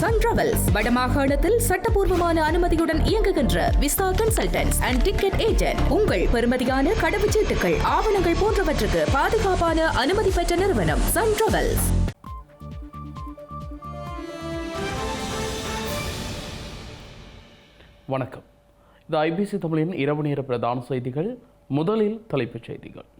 Sun travels வடமாகாணத்தில் சட்டபூர்வமான அனுமதியுடன் இயங்குகின்ற visa consultants and ticket agent. உங்கள் பெறுமதியான கடவுச்சீட்டுகள், ஆவணங்கள் போன்றவற்றுக்கு பாதுகாப்பான அனுமதி பெற்ற நிறுவனம் சன் டிராவல்ஸ். வணக்கம். இது ஐபிசி தமிழின் இரவு நேர பிரதான செய்திகள். முதலில் தலைப்புச் செய்திகள்.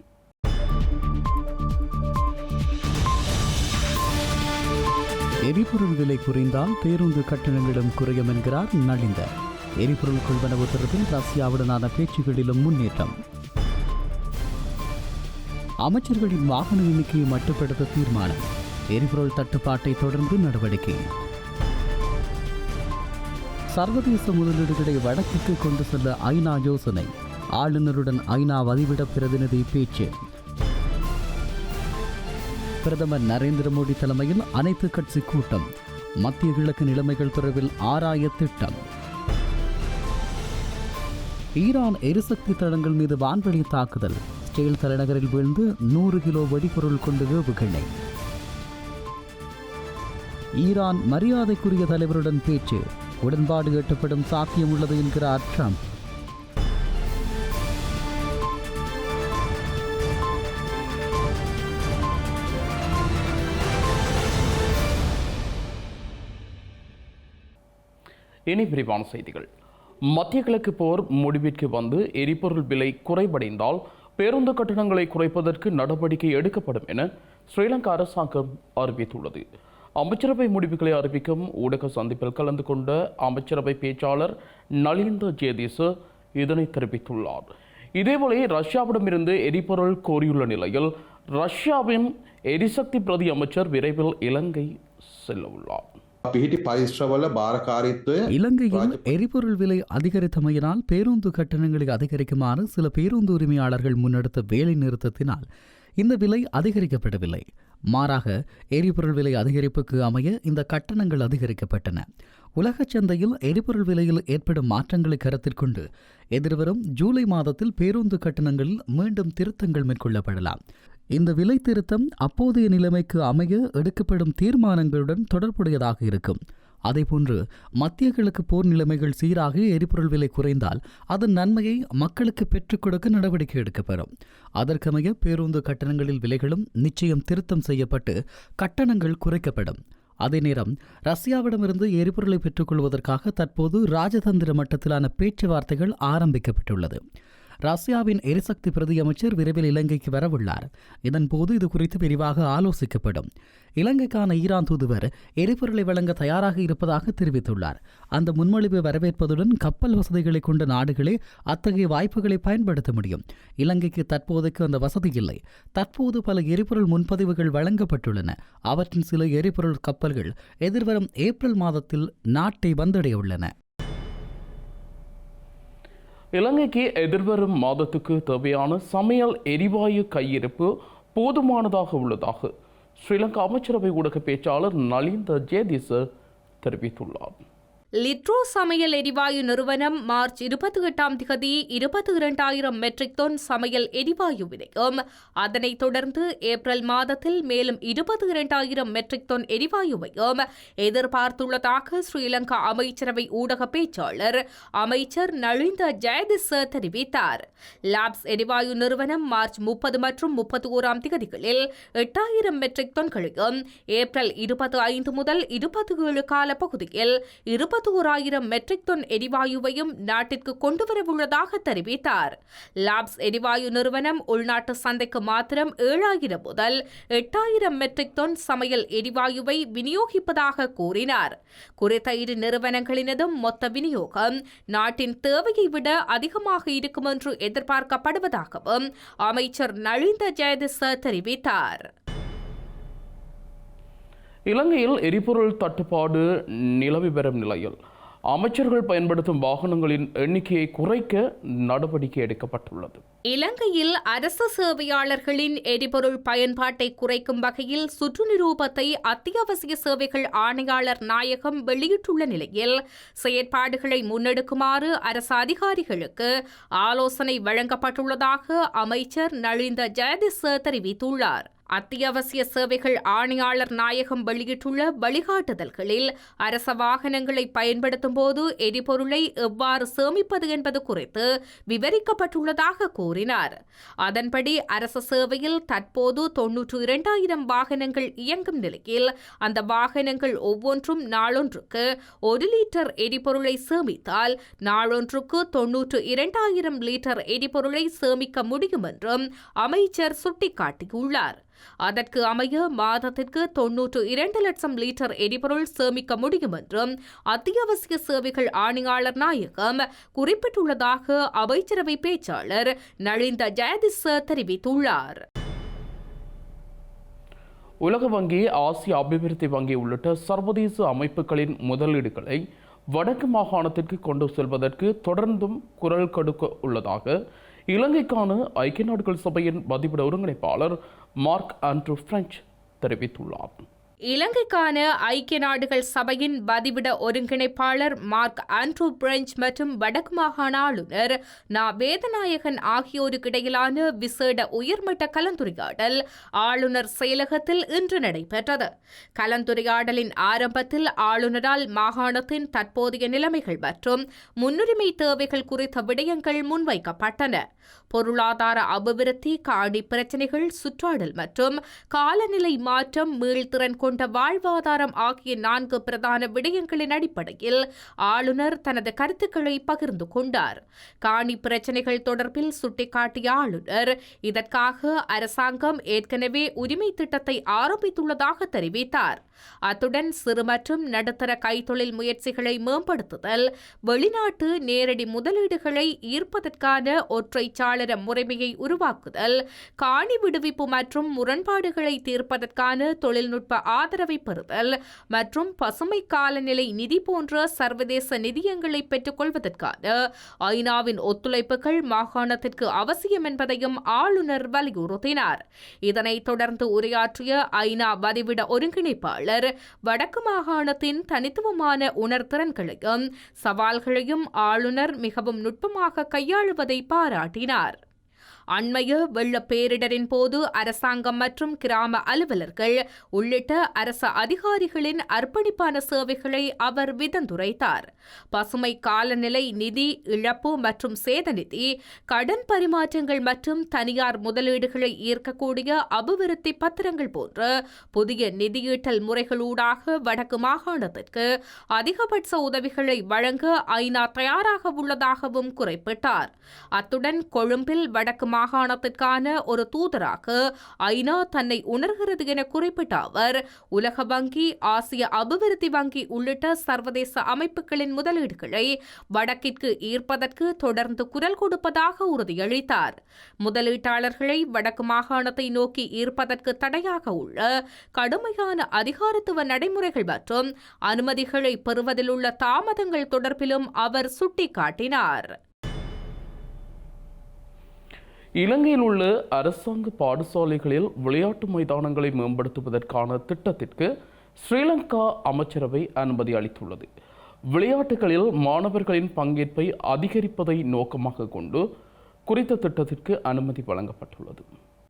எரிபொருள் விலை குறைந்தால் பேருந்து கட்டணங்களும் குறையும் என்கிறார் நலிந்த. எரிபொருள் கொள்வனவு தொடர்பில் ரஷ்யாவுடனான பேச்சுகளிலும் முன்னேற்றம். அமைச்சர்களின் வாகன எண்ணிக்கையை மட்டுப்படுத்த தீர்மானம். எரிபொருள் தட்டுப்பாட்டை தொடர்ந்து நடவடிக்கை. சர்வதேச முதலீடுகளை வடக்குக்கு கொண்டு செல்ல ஐநா யோசனை. ஆளுநருடன் ஐநா வதிவிட பிரதிநிதி பேச்சு. பிரதமர் நரேந்திர மோடி தலைமையில் அனைத்து கட்சி கூட்டம். மத்திய கிழக்கு நிலைமைகள் தொடர்பில் ஆராய திட்டம். ஈரான் எரிசக்தி தளங்கள் மீது வான்வழி தாக்குதல். ஸ்டேல் தலைநகரில் வீழ்ந்து 100 கிலோ வெடிபொருள் கொண்டு ஏவுகணை. ஈரான் மரியாதைக்குரிய தலைவருடன் பேச்சு. உடன்பாடு எட்டப்படும் சாத்தியம் உள்ளது என்கிறார் ட்ரம்ப். இனி விரிவான செய்திகள். மத்திய கிழக்கு போர் முடிவிற்கு வந்து எரிபொருள் விலை குறைவடைந்தால் பேருந்து கட்டணங்களை குறைப்பதற்கு நடவடிக்கை எடுக்கப்படும் என ஸ்ரீலங்கா அரசாங்கம் அறிவித்துள்ளது. அமைச்சரவை முடிவுகளை அறிவிக்கும் ஊடக சந்திப்பில் கலந்து கொண்ட அமைச்சரவை பேச்சாளர் நலிந்த ஜேதிச இதனை தெரிவித்துள்ளார். இதேவேளை ரஷ்யாவிடமிருந்து எரிபொருள் கோரியுள்ள நிலையில் ரஷ்யாவின் எரிசக்தி பிரதி அமைச்சர் விரைவில் இலங்கை செல்ல உள்ளார். இலங்கையில் எரிபொருள் விலை அதிகரித்தமையினால் பேருந்து கட்டணங்களை அதிகரிக்குமாறு சில பேருந்து உரிமையாளர்கள் முன்னெடுத்த வேலை நிறுத்தத்தினால் இந்த விலை அதிகரிக்கப்படவில்லை. மாறாக எரிபொருள் விலை அதிகரிப்புக்கு அமைய இந்த கட்டணங்கள் அதிகரிக்கப்பட்டன. உலக சந்தையில் எரிபொருள் விலையில் ஏற்படும் மாற்றங்களை கருத்தில் கொண்டு எதிர்வரும் ஜூலை மாதத்தில் பேருந்து கட்டணங்களில் மீண்டும் திருத்தங்கள் மேற்கொள்ளப்படலாம். இந்த விலை திருத்தம் அப்போதைய நிலைமைக்கு அமைய எடுக்கப்படும் தீர்மானங்களுடன் தொடர்புடையதாக இருக்கும். அதேபோன்று மத்திய கிழக்கு போர் நிலைமைகள் சீராக எரிபொருள் விலை குறைந்தால் அதன் நன்மையை மக்களுக்கு பெற்றுக் கொடுக்க நடவடிக்கை எடுக்கப்படும். அதற்கமைய பேருந்து கட்டணங்களில் விலைகளும் நிச்சயம் திருத்தம் செய்யப்பட்டு கட்டணங்கள் குறைக்கப்படும். அதே நேரம் ரஷ்யாவிடமிருந்து எரிபொருளை பெற்றுக்கொள்வதற்காக தற்போது ராஜதந்திர மட்டத்திலான பேச்சுவார்த்தைகள் ஆரம்பிக்கப்பட்டுள்ளது. ரஷ்யாவின் எரிசக்தி பிரதி அமைச்சர் விரைவில் இலங்கைக்கு வரவுள்ளார். இதன்போது இது குறித்து விரிவாக ஆலோசிக்கப்படும். இலங்கைக்கான ஈரான் தூதுவர் எரிபொருளை வழங்க தயாராக இருப்பதாக தெரிவித்துள்ளார். அந்த முன்மொழிவை வரவேற்பதுடன் கப்பல் வசதிகளை கொண்ட நாடுகளே அத்தகைய வாய்ப்புகளை பயன்படுத்த முடியும். இலங்கைக்கு தற்போதைக்கு அந்த வசதி இல்லை. தற்போது பல எரிபொருள் முன்பதிவுகள் வழங்கப்பட்டுள்ளன. அவற்றின் சில எரிபொருள் கப்பல்கள் எதிர்வரும் ஏப்ரல் மாதத்தில் நாட்டை வந்தடைய உள்ளன. இலங்கைக்கு எதிர்வரும் மாதத்துக்கு தேவையான சமையல் எரிவாயு கையிருப்பு போதுமானதாக உள்ளதாக ஸ்ரீலங்கா அமைச்சரவை ஊடக பேச்சாளர் நலிந்த ஜேதிச தெரிவித்துள்ளார். லிட்ரோ சமையல் எரிவாயு நிறுவனம் மார்ச் 28 22,000 மெட்ரிக் டன் சமையல் எரிவாயுவினையும் அதனைத் தொடர்ந்து ஏப்ரல் மாதத்தில் மேலும் 22,000 மெட்ரிக் டன் எரிவாயுவையும் எதிர்பார்த்துள்ளதாக ஸ்ரீலங்கா அமைச்சரவை ஊடக பேச்சாளர் அமைச்சர் நலிந்த ஜெயதிச தெரிவித்தார். லாப்ஸ் எரிவாயு நிறுவனம் மார்ச் 30 மற்றும் 31 தேதிகளில் 8,000 மெட்ரிக் டன்களையும் ஏப்ரல் 25 முதல் 27 கால பகுதியில் 21,000 மெட்ரிக் டன் எரிவாயுவையும் நாட்டிற்கு கொண்டுவரவுள்ளதாக தெரிவித்தார். லாப்ஸ் எரிவாயு நிறுவனம் உள்நாட்டு சந்தைக்கு மாத்திரம் 7,000 முதல் 8,000 மெட்ரிக் டன் சமையல் எரிவாயுவை விநியோகிப்பதாக கூறினார். குறித்த இரு நிறுவனங்களினதும் மொத்த விநியோகம் நாட்டின் தேவையை விட அதிகமாக இருக்கும் என்று எதிர்பார்க்கப்படுவதாகவும் அமைச்சர் நலிந்த ஜெயதிச தெரிவித்தார். இலங்கையில் எரிபொருள் தட்டுப்பாடு நிலவி வரும் நிலையில் அமைச்சர்கள் பயன்படுத்தும் வாகனங்களின் எண்ணிக்கையை குறைக்க நடவடிக்கை எடுக்கப்பட்டுள்ளது. இலங்கையில் அரசு சேவையாளர்களின் எரிபொருள் பயன்பாட்டை குறைக்கும் வகையில் சுற்று நிரூபத்தை அத்தியாவசிய சேவைகள் ஆணையாளர் நாயகம் வெளியிட்டுள்ள நிலையில் செயற்பாடுகளை முன்னெடுக்குமாறு அரசு அதிகாரிகளுக்கு ஆலோசனை வழங்கப்பட்டுள்ளதாக அமைச்சர் நலிந்த ஜெயதிச தெரிவித்துள்ளார். அத்தியாவசிய சேவைகள் ஆணையாளர் நாயகம் வெளியிட்டுள்ள வழிகாட்டுதல்களில் அரச வாகனங்களை பயன்படுத்தும் போது எரிபொருளை எவ்வாறு சேமிப்பது என்பது குறித்து விவரிக்கப்பட்டுள்ளதாக கூறினார். அதன்படி அரச சேவையில் தற்போது 92,000 வாகனங்கள் இயங்கும் நிலையில் அந்த வாகனங்கள் ஒவ்வொன்றும் நாளொன்றுக்கு 1 லிட்டர் எரிபொருளை சேமித்தால் நாளொன்றுக்கு 92,000 லிட்டர் எரிபொருளை சேமிக்க முடியும் என்றும் அமைச்சர் சுட்டிக்காட்டியுள்ளார். அதற்கு அமைய மாதத்திற்கு 92 லட்சம் லிட்டர் எரிபொருள் சேமிக்க முடியும் என்றும் அத்தியாவசிய சேவைகள் ஆணையாளர் நாயகம் குறிப்பிட்டுள்ளதாக அமைச்சரவை பேச்சாளர் நளிந்த ஜெயதிச தெரிவித்துள்ளார். உலக வங்கி, ஆசிய அபிவிருத்தி வங்கி உள்ளிட்ட சர்வதேச அமைப்புகளின் முதலீடுகளை வடக்கு மாகாணத்திற்கு கொண்டு செல்வதற்கு தொடர்ந்தும் குரல் கொடுக்க உள்ளதாக இலங்கைக்கான ஐக்கிய நாடுகள் சபையின் பதிவிட ஒருங்கிணைப்பாளர் மார்க் ஆண்ட்ரூ பிரெஞ்ச் தெரிவித்துள்ளார். இலங்கைக்கான ஐக்கிய நாடுகள் சபையின் பதிவிட ஒருங்கிணைப்பாளர் மார்க் ஆண்ட்ரூ பிரெஞ்ச் மற்றும் வடக்கு மாகாண ஆளுநர் நா வேதநாயகன் ஆகியோருக்கு இடையிலான விசேட உயர்மட்ட கலந்துரையாடல் ஆளுநர் செயலகத்தில் இன்று நடைபெற்றது. கலந்துரையாடலின் ஆரம்பத்தில் ஆளுநரால் மாகாணத்தின் தற்போதைய நிலைமைகள் மற்றும் முன்னுரிமை தேவைகள் குறித்த விடயங்கள் முன்வைக்கப்பட்டன. பொருளாதார அபிவிருத்தி, காணி பிரச்சினைகள், சுற்றாடல் மற்றும் காலநிலை மாற்றம், மீள்திறன் கொண்ட வாழ்வாதாரம் ஆகிய 4 பிரதான விடயங்களின் அடிப்படையில் ஆளுநர் தனது கருத்துக்களை பகிர்ந்து கொண்டார். காணி பிரச்சினைகள் தொடர்பில் சுட்டிக்காட்டிய ஆளுநர் இதற்காக அரசாங்கம் ஏற்கனவே உரிமை திட்டத்தை ஆரம்பித்துள்ளதாக தெரிவித்தார். அத்துடன் சிறு மற்றும் நடுத்தர கைத்தொழில் முயற்சிகளை மேம்படுத்துதல், வெளிநாட்டு நேரடி முதலீடுகளை ஈர்ப்பதற்கான ஒற்றை சாளர முறைமையை உருவாக்குதல், காணி விடுவிப்பு மற்றும் முரண்பாடுகளை தீர்ப்பதற்கான தொழில்நுட்ப ஆதரவை பெறுதல் மற்றும் பசுமை காலநிலை நிதி போன்ற சர்வதேச நிதியங்களை பெற்றுக் கொள்வதற்கான ஐநாவின் ஒத்துழைப்புகள் மாகாணத்திற்கு அவசியம் என்பதையும் ஆளுநர் வலியுறுத்தினார். இதனைத் தொடர்ந்து உரையாற்றிய ஐநா பதிவிட ஒருங்கிணைப்பாளர் வடக்கு மாகாணத்தின் தனித்துவமான உணர்திறன்களையும் சவால்களையும் ஆளுநர் மிகவும் நுட்பமாக கையாளுவதை பாராட்டினார். அண்மைய வெள்ள பேரிடரின் போது அரசாங்கம் மற்றும் கிராம அலுவலர்கள் உள்ளிட்ட அரசு அதிகாரிகளின் அர்ப்பணிப்பான சேவைகளை அவர் விதந்துரைத்தார். பசுமை காலநிலை நிதி, இழப்பு மற்றும் சேத நிதி, கடன் பரிமாற்றங்கள் மற்றும் தனியார் முதலீடுகளை ஈர்க்கக்கூடிய அபிவிருத்தி பத்திரங்கள் போன்ற புதிய நிதியீட்டல் முறைகளூடாக வடக்கு மாகாணத்திற்கு அதிகபட்ச உதவிகளை வழங்க ஐநா தயாராக உள்ளதாகவும் குறிப்பிட்டார். அத்துடன் கொழும்பில் வடக்கு மாகாணத்திற்கான ஒரு தூதராக ஐநா தன்னை உணர்கிறது என குறிப்பிட்ட அவர், உலக வங்கி, ஆசிய அபிவிருத்தி வங்கி உள்ளிட்ட சர்வதேச அமைப்புகளின் முதலீடுகளை வடக்கிற்கு ஈர்ப்பதற்கு தொடர்ந்து குரல் கொடுப்பதாக உறுதியளித்தார். முதலீட்டாளர்களை வடக்கு மாகாணத்தை நோக்கி ஈர்ப்பதற்கு தடையாக உள்ள கடுமையான அதிகாரத்துவ நடைமுறைகள் மற்றும் அனுமதிகளை பெறுவதில் உள்ள தாமதங்கள் தொடர்பிலும் அவர் சுட்டிக்காட்டினார். இலங்கையில் உள்ள அரசாங்க பாடசாலைகளில் விளையாட்டு மைதானங்களை மேம்படுத்துவதற்கான திட்டத்திற்கு ஸ்ரீலங்கா அமைச்சரவை அனுமதி அளித்துள்ளது. விளையாட்டுகளில் மாணவர்களின் பங்கேற்பை அதிகரிப்பதை நோக்கமாக கொண்டு குறித்த திட்டத்திற்கு அனுமதி வழங்கப்பட்டுள்ளது.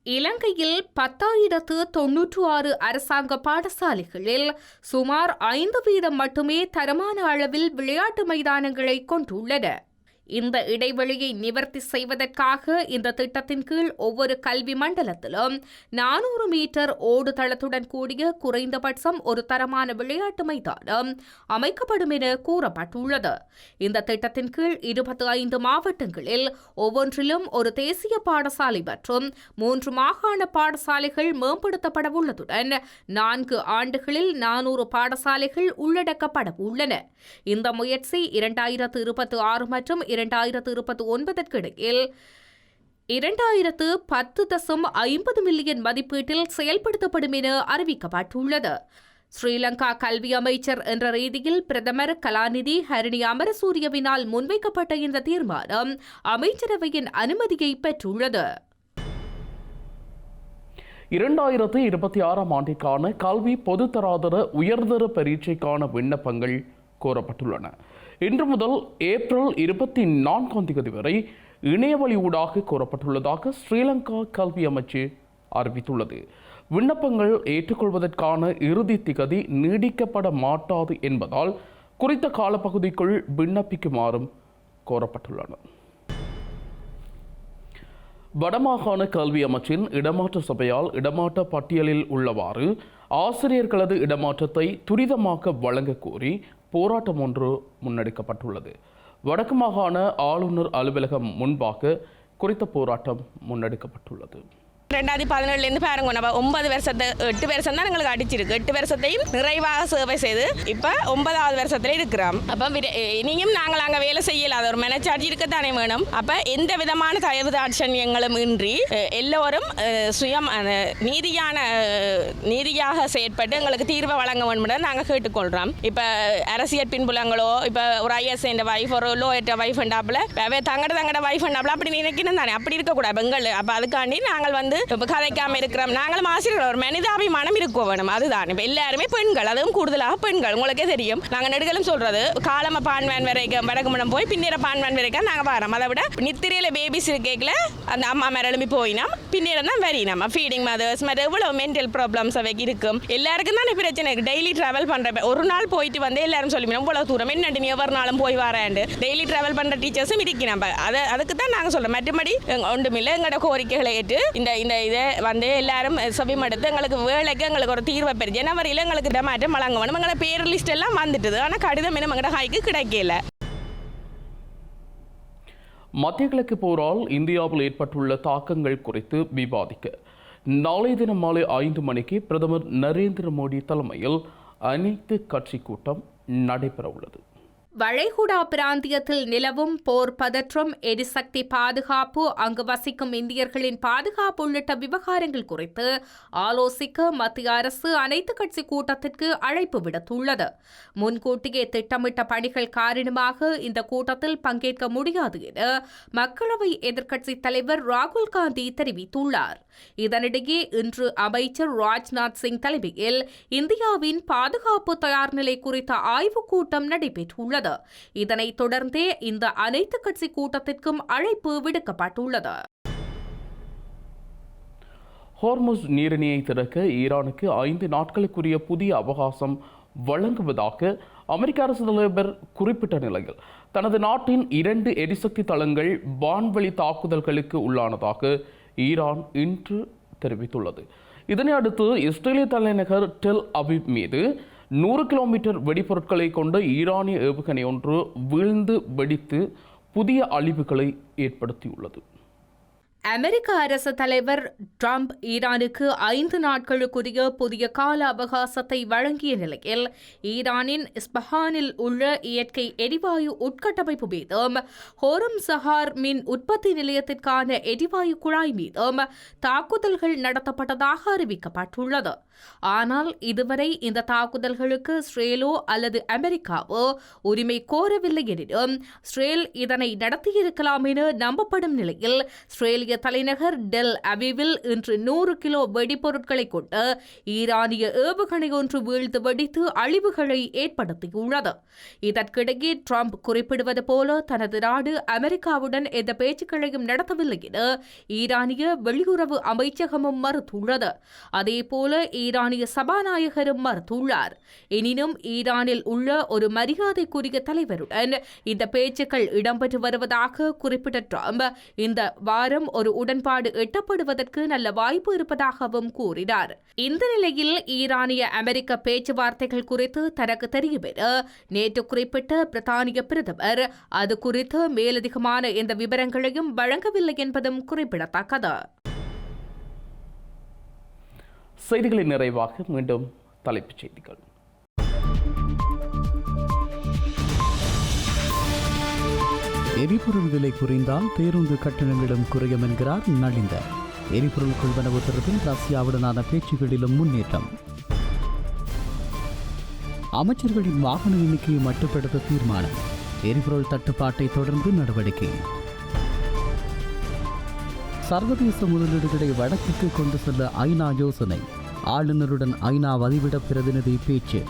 இலங்கையில் 10,096 அரசாங்க பாடசாலைகளில் சுமார் 5% மட்டுமே தரமான அளவில் விளையாட்டு மைதானங்களை கொண்டுள்ளன. இந்த இடைவெளியை நிவர்த்தி செய்வதற்காக இந்த திட்டத்தின் கீழ் ஒவ்வொரு கல்வி மண்டலத்திலும் 400 மீட்டர் ஓடுதளத்துடன் கூடிய குறைந்தபட்சம் ஒரு தரமான விளையாட்டு மைதானம் அமைக்கப்படும் என கூறப்பட்டுள்ளது. இந்த திட்டத்தின் கீழ் 25 மாவட்டங்களில் ஒவ்வொன்றிலும் ஒரு தேசிய பாடசாலை மற்றும் 3 மாகாண பாடசாலைகள் மேம்படுத்தப்பட உள்ளதுடன் 4 ஆண்டுகளில் 400 பாடசாலைகள் உள்ளடக்கப்பட உள்ளன. இந்த முயற்சி 2026 மற்றும் 2029 இடையில் 2010.50 மில்லியன் மதிப்பீட்டில் செயல்படுத்தப்படும் என அறிவிக்கப்பட்டுள்ளது. ஸ்ரீலங்கா கல்வி அமைச்சர் என்ற ரீதியில் பிரதமர் கலாநிதி ஹரிணி அமரசூரியவினால் முன்வைக்கப்பட்ட இந்த தீர்மானம் அமைச்சரவையின் அனுமதியை பெற்றுள்ளது. 2026 ஆண்டிற்கான கல்வி பொதுத்தராதர உயர்தர பரீட்சைக்கான விண்ணப்பங்கள் கோரப்பட்டுள்ளன. இன்று முதல் ஏப்ரல் 24 வரை இணையவழி ஊடாக கோரப்பட்டுள்ளதாக ஸ்ரீலங்கா கல்வி அமைச்சு அறிவித்துள்ளது. விண்ணப்பங்கள் ஏற்றுக்கொள்வதற்கான இறுதி திகதி நீடிக்கப்பட மாட்டாது என்பதால் குறித்த காலப்பகுதிக்குள் விண்ணப்பிக்குமாறும் கோரப்பட்டுள்ளன. வடமாகாண கல்வி அமைச்சின் இடமாற்ற சபையால் இடமாற்ற பட்டியலில் உள்ளவாறு ஆசிரியர்களது இடமாற்றத்தை துரிதமாக வழங்க கோரி போராட்டம் ஒன்று முன்னெடுக்கப்பட்டுள்ளது. வடக்கு மாகாண ஆளுநர் அலுவலகம் முன்பாக குறித்த போராட்டம் முன்னெடுக்கப்பட்டுள்ளது. 2017 பாருங்க, நம்ம 9 வருஷத்தை 8 வருஷம் தான் எங்களுக்கு அடிச்சிருக்கு. 8 வருஷத்தையும் நிறைவாக சேவை செய்து இப்போ 9வது வருஷத்துல இருக்கிறோம். அப்போ இனியும் நாங்கள் அங்கே வேலை செய்யலாத ஒரு மனச்சாட்சி இருக்கத்தானே வேணும். அப்போ எந்த விதமான தயவு தாட்சண்யங்களும் இன்றி எல்லோரும் நீதியாக செயற்பட்டு எங்களுக்கு தீர்வை வழங்க வேண்டும் நாங்கள் கேட்டுக்கொள்கிறோம். இப்போ அரசியல் பின்புலங்களோ இப்போ ஒரு ஐஎஸ் வைஃப் ஒரு லோ எட்ட வைஃப் என்றாப்புல தங்கட வைஃப் என்றாப்புல அப்படி நினைக்கணும் தானே. அப்படி இருக்கக்கூடாது பெண்கள். அப்போ அதுக்காண்டி நாங்கள் வந்து இப்போ கதைக்காம இருக்கிறோம். நாங்களும் ஆசிரியர்கள் ஒரு மனிதாபிமானம் இருக்க வேணும். அதுதான் இப்போ எல்லாருமே பெண்கள், அதுவும் கூடுதலாக பெண்கள். உங்களுக்கே தெரியும், நாங்கள் நெடுகளும் சொல்றது காலம பான்வேன் வரைக்கும் வடக்குமணம் போய் பின்னேற பான்வேன் வரைக்கும் நாங்கள் வரோம். அதை விட நித்திரையில் பேபிஸ் இருக்கேக்கில் அந்த அம்மா மேலே எழுப்பி போயினோம், பின்னேற தான் வரினோம். ஃபீடிங் மதர்ஸ் மாதிரி எவ்வளோ மென்டல் ப்ராப்ளம்ஸ் அவைக்கு இருக்கும். எல்லாருக்கும் தான் பிரச்சனை இருக்குது. டெய்லி ட்ராவல் பண்ணுற ஒரு நாள் போயிட்டு வந்து எல்லாரும் சொல்லிவிடும் இவ்வளோ தூரம் என்னண்டு நீ ஒவ்வொரு நாளும் போய் வராண்டு. டெய்லி ட்ராவல் பண்ணுற டீச்சர்ஸும் இருக்கிறோம். அதுக்கு தான் நாங்கள் சொல்கிறோம். மற்றபடி ஒன்றுமில்லை. எங்களோட கோரிக்கைகளை ஏற்று இந்த இதை வந்து எல்லாரும் செவிமடுத்து எங்களுக்கு வேலைக்கு எங்களுக்கு ஒரு தீர்வை பெறும். ஜனவரியில் எங்களுக்கு இடமாற்றம் வழங்க வேணும். எங்களோட பேர் லிஸ்ட் எல்லாம் வந்துட்டுது. ஆனால் கடிதம் இன்னும் எங்களோட ஹைக்கு கிடைக்கல. மத்திய கிழக்கு போரால் இந்தியாவில் ஏற்பட்டுள்ள தாக்கங்கள் குறித்து விவாதிக்க நாளை தினம் மாலை 5 மணிக்கு பிரதமர் நரேந்திர மோடி தலைமையில் அனைத்து கட்சி கூட்டம் நடைபெற உள்ளது. வளைகுடா பிராந்தியத்தில் நிலவும் போர் பதற்றம், எரிசக்தி பாதுகாப்பு, அங்கு வசிக்கும் இந்தியர்களின் பாதுகாப்பு உள்ளிட்ட விவகாரங்கள் குறித்து ஆலோசிக்க மத்திய அரசு அனைத்து கட்சி கூட்டத்திற்கு அழைப்பு விடுத்துள்ளது. முன்கூட்டியே திட்டமிட்ட பணிகள் காரணமாக இந்த கூட்டத்தில் பங்கேற்க முடியாது என மக்களவை எதிர்க்கட்சித் தலைவர் ராகுல் காந்தி தெரிவித்துள்ளார். இதனிடையே இன்று அமைச்சர் ராஜ்நாத் சிங் தலைமையில் இந்தியாவின் பாதுகாப்பு தயார்நிலை குறித்த ஆய்வுக் கூட்டம் நடைபெற்றுள்ளது. இதனைத் தொடர்ந்தே இந்த அனைத்து கட்சி கூட்டத்திற்கும் அழைப்பு விடுக்கப்பட்டுள்ளது. ஹோர்முஸ் நீரிணையை திறக்க ஈரானுக்கு 5 நாட்களுக்குரிய புதிய அவகாசம் வழங்குவதாக அமெரிக்க அரசு தலைவர் குறிப்பிட்ட நிலையில் தனது நாட்டின் 2 எரிசக்தி தளங்கள் வான்வழி தாக்குதல்களுக்கு உள்ளானதாக ஈரான் இன்று தெரிவித்துள்ளது. இதனை அடுத்து இஸ்ரேலிய தலைநகர் டெல் அவிவ் மீது 100 கிலோமீட்டர் வெடிபொருட்களை கொண்ட ஈரானிய ஏவுகணை ஒன்று வீழ்ந்து வெடித்து புதிய அழிவுகளை ஏற்படுத்தியுள்ளது. அமெரிக்க அரசு தலைவர் ட்ரம்ப் ஈரானுக்கு 5 நாட்களுக்குரிய புதிய கால அவகாசத்தை வழங்கிய நிலையில் ஈரானின் இஸ்பஹானில் உள்ள இயற்கை எரிவாயு உட்கட்டமைப்பு மீதும் ஹோரம் சஹார் மின் உற்பத்தி நிலையத்திற்கான எரிவாயு குழாய் மீதும் தாக்குதல்கள் நடத்தப்பட்டதாக அறிவிக்கப்பட்டுள்ளது. ஆனால் இதுவரை இந்த தாக்குதல்களுக்கு இஸ்ரேலோ அல்லது அமெரிக்காவோ உரிமை கோரவில்லை எனினும் இஸ்ரேல் இதனை நடத்தியிருக்கலாம் என நம்பப்படும் நிலையில் இஸ்ரேலிய தலைநகர் டெல் அவிவில் இன்று 100 கிலோ வெடிபொருட்களை கொண்டு ஈரானிய ஏவுகணை ஒன்று வீழ்ந்து வெடித்து அழிவுகளை ஏற்படுத்தியுள்ளது. இதற்கிடையே ட்ரம்ப் குறிப்பிடுவது போல தனது நாடு அமெரிக்காவுடன் எந்த பேச்சுக்களையும் நடத்தவில்லை என ஈரானிய வெளியுறவு அமைச்சகமும் மறுத்துள்ளது. அதேபோல ஈரானிய சபாநாயகரும் மறுத்துள்ளார். எனினும் ஈரானில் உள்ள ஒரு மரியாதைக்குரிய தலைவருடன் இந்த பேச்சுக்கள் இடம்பெற்று வருவதாக குறிப்பிட்ட ட்ரம்ப் இந்த வாரம் ஒரு உடன்பாடு எட்டப்படுவதற்கு நல்ல வாய்ப்பு இருப்பதாகவும் கூறினார். இந்த நிலையில் ஈரானிய அமெரிக்க பேச்சுவார்த்தைகள் குறித்து தனக்கு தெரியும் என நேற்று குறிப்பிட்ட பிரித்தானிய பிரதமர் அது குறித்து மேலதிகமான எந்த விவரங்களையும் வழங்கவில்லை என்பதும் குறிப்பிடத்தக்கது. செய்திகளின் நிறைவாக மீண்டும் தலைப்புச் செய்திகள். எரிபொருள் விலை குறைந்தால் பேருந்து கட்டணங்களும் குறையும் என்கிறார் நலிந்த. எரிபொருள் கொள்வனவு தொடர்பில் ரஷ்யாவுடனான பேச்சுகளிலும் முன்னேற்றம். அமைச்சர்களின் வாகன எண்ணிக்கையை மட்டுப்படுத்த தீர்மானம். எரிபொருள் தட்டுப்பாட்டை தொடர்ந்து நடவடிக்கை. சர்வதேச முதலீடுகளை வடக்குக்கு கொண்டு செல்ல ஐநா யோசனை. ஆளுநருடன் ஐநா வதிவிட பிரதிநிதி பேச்சு.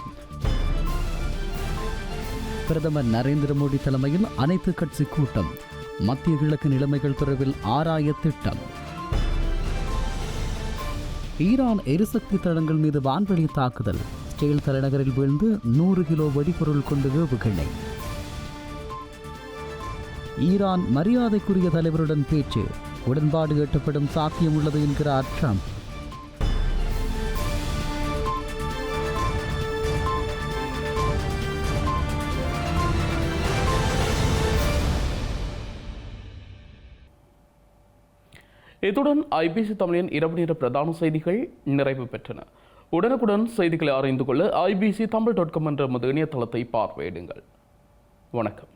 பிரதமர் நரேந்திர மோடி தலைமையில் அனைத்து கட்சி கூட்டம். மத்திய கிழக்கு நிலைமைகள் தொடர்பில் ஆராய திட்டம். ஈரான் எரிசக்தி தளங்கள் மீது வான்வழி தாக்குதல். இஸ்ரேல் தலைநகரில் வீழ்ந்து 100 கிலோ வெடிபொருள் கொண்டு ஏவுகணை. ஈரான் மரியாதைக்குரிய தலைவருடன் பேச்சு. உடன்பாடு எட்டப்படும் சாத்தியம் உள்ளது என்கிறார் ட்ரம்ப். இத்துடன் ஐபிசி தமிழின் இரவு நேர பிரதான செய்திகள் நிறைவு பெற்றன. உடனுக்குடன் செய்திகளை அறிந்து கொள்ள IBC Tamil.com என்ற இணையதளத்தை பார்வையிடுங்கள். வணக்கம்.